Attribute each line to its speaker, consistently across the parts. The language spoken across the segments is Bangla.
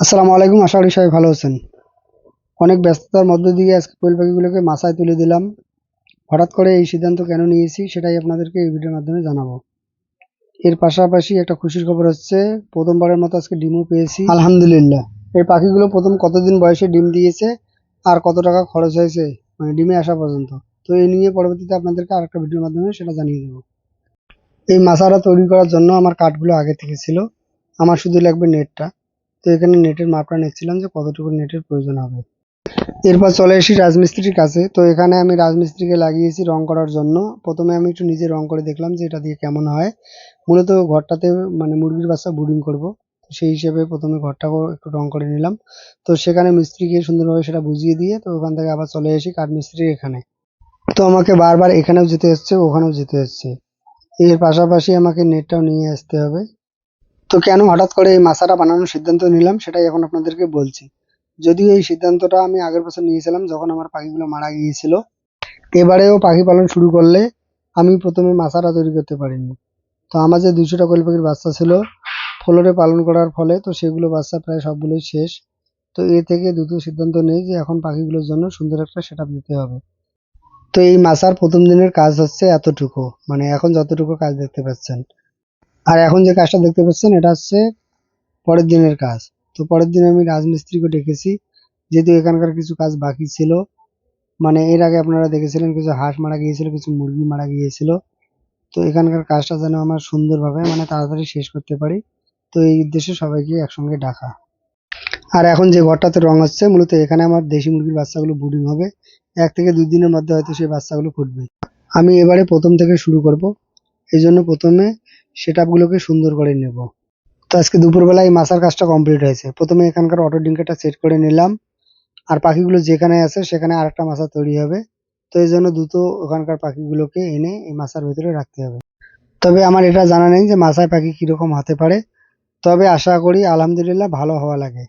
Speaker 1: আসসালামু আলাইকুম। আশা করি সবাই ভালো আছেন। অনেক ব্যস্ততার মধ্য দিয়ে আজকে কোয়েল পাখিগুলোকে মাছায় তুলে দিলাম। হঠাৎ করে এই সিদ্ধান্ত কেন নিয়েছি সেটাই আপনাদেরকে এই ভিডিওর মাধ্যমে জানাবো। এর পাশাপাশি একটা খুশির খবর হচ্ছে, প্রথমবারের মতো আজকে ডিমও পেয়েছি, আলহামদুলিল্লাহ। এই পাখিগুলো প্রথম কতদিন বয়সে ডিম দিয়েছে আর কত টাকা খরচ হয়েছে মানে ডিমে আসা পর্যন্ত, তো এই নিয়ে পরবর্তীতে আপনাদেরকে আরেকটা ভিডিওর মাধ্যমে সেটা জানিয়ে দেবো। এই মাছারা তৈরি করার জন্য আমার কাঠগুলো আগে থেকে ছিল, আমার শুধু লাগবে নেটটা। তো এখানে নেটের মাপটা নিচ্ছিলাম যে কতটুকু নেটের প্রয়োজন হবে। এরপর চলে আসি রাজমিস্ত্রির কাছে। তো এখানে আমি রাজমিস্ত্রিকে লাগিয়েছি রং করার জন্য। প্রথমে আমি একটু নিজে রং করে দেখলাম যে এটা দিয়ে কেমন হয়। মূলত ঘরটাতে মানে মুরগির বাচ্চা ব্রুডিং করব, তো সেই হিসেবে প্রথমে ঘরটাকেও একটু রং করে নিলাম। তো সেখানে মিস্ত্রিকে সুন্দরভাবে সেটা বুঝিয়ে দিয়ে তো ওখান থেকে আবার চলে আসি কাঠ মিস্ত্রির এখানে। তো আমাকে বারবার এখানেও যেতে হচ্ছে, ওখানেও যেতে হচ্ছে। এর পাশাপাশি আমাকে নেটটাও নিয়ে আসতে হবে। তো কেন হঠাৎ করে এই মাছাটা বানানোর সিদ্ধান্ত নিলাম সেটাই এখন আপনাদেরকে বলছি। যদিও এই সিদ্ধান্তটা আমি আগের বছর নিয়েছিলাম যখন আমার পাখিগুলো মারা গিয়েছিল। এবারেও পাখি পালন শুরু করলে আমি প্রথমে মাছাটা তৈরি করতে পারিনি। তো আমার যে 200টা কোয়েল পাখির বাচ্চা ছিল ফ্লোরে পালন করার ফলে, তো সেগুলো বাচ্চা প্রায় সবগুলোই শেষ। তো এ থেকে দ্রুত সিদ্ধান্ত নেই যে এখন পাখিগুলোর জন্য সুন্দর একটা সেটআপ দিতে হবে। তো এই মাছার প্রথম দিনের কাজ হচ্ছে এতটুকু, মানে এখন যতটুকু কাজ দেখতে পাচ্ছেন। আর এখন যে কাজটা দেখতে পাচ্ছেন এটা হচ্ছে পরের দিনের কাজ। তো পরের দিন আমি রাজমিস্ত্রিকে ডেকেছি, যেহেতু এখানকার কিছু কাজ বাকি ছিল। মানে এর আগে আপনারা দেখেছিলেন কিছু হাঁস মারা গিয়েছিল, কিছু মুরগি মারা গিয়েছিল। তো এখানকার কাজটা যেন আমরা সুন্দরভাবে মানে তাড়াতাড়ি শেষ করতে পারি, তো এই উদ্দেশ্যে সবাইকে একসঙ্গে ডাকা। আর এখন যে ঘরটাতে রং হচ্ছে মূলত এখানে আমার দেশি মুরগির বাচ্চাগুলো ব্রুডিং হবে। 1 থেকে 2 দিনের মধ্যে হয়তো সেই বাচ্চাগুলো ফুটবে। আমি এবারে প্রথম থেকে শুরু করব, এই জন্য প্রথমে সেট আপগুলোকে সুন্দর করে নেব। তো আজকে দুপুরবেলা এই মাছার কাজটা কমপ্লিট হয়েছে। প্রথমে এখানকার অটো ডিঙ্কারটা সেট করে নিলাম, আর পাখিগুলো যেখানে আছে সেখানে আরেকটা মাচা তৈরি হবে। তো এই জন্য দ্রুত ওখানকার পাখিগুলোকে এনে এই মাচার ভিতরে রাখতে হবে। তবে আমার এটা জানা নেই যে মাচায় পাখি কিরকম হতে পারে, তবে আশা করি আলহামদুলিল্লাহ ভালো হওয়া লাগে।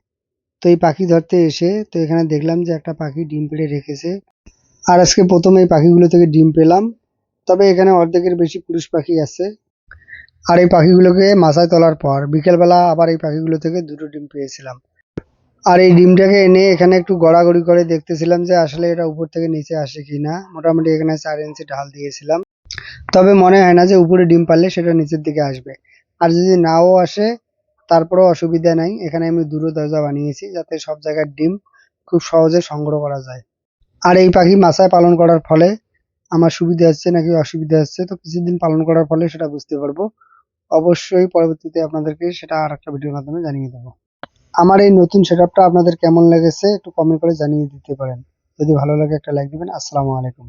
Speaker 1: তো এই পাখি ধরতে এসে তো এখানে দেখলাম যে একটা পাখি ডিম পেড়ে রেখেছে, আর আজকে প্রথমে এই পাখিগুলো থেকে ডিম পেলাম। তবে এখানে অর্ধেকের বেশি পুরুষ পাখি আছে। আর এই পাখিগুলোকে মাচায় তোলার পর বিকেলবেলা আবার এই পাখিগুলো থেকে 2টো ডিম পেয়েছিলাম। আর এই ডিমটাকে এনে এখানে একটু গড়াগড়ি করে দেখতেছিলাম যে আসলে এটা উপর থেকে নিচে আসে কিনা। মোটামুটি এখানে 4 ইঞ্চি ঢাল দিয়েছিলাম, তবে মনে হয় না যে উপরে ডিম পারলে সেটা নিচের দিকে আসবে। আর যদি নাও আসে তারপরেও অসুবিধা নাই, এখানে আমি দুটো দরজা বানিয়েছি যাতে সব জায়গার ডিম খুব সহজে সংগ্রহ করা যায়। আর এই পাখি মাচায় পালন করার ফলে আমার সুবিধা হচ্ছে নাকি অসুবিধা হচ্ছে, তো কিছুদিন পালন করার ফলে সেটা বুঝতে পারবো। অবশ্যই পরবর্তীতে আপনাদেরকে সেটা আর একটা ভিডিওর মাধ্যমে জানিয়ে দেবো। আমার এই নতুন সেটআপটা আপনাদের কেমন লেগেছে একটু কমেন্ট করে জানিয়ে দিতে পারেন। যদি ভালো লাগে একটা লাইক দিবেন। আসসালামু আলাইকুম।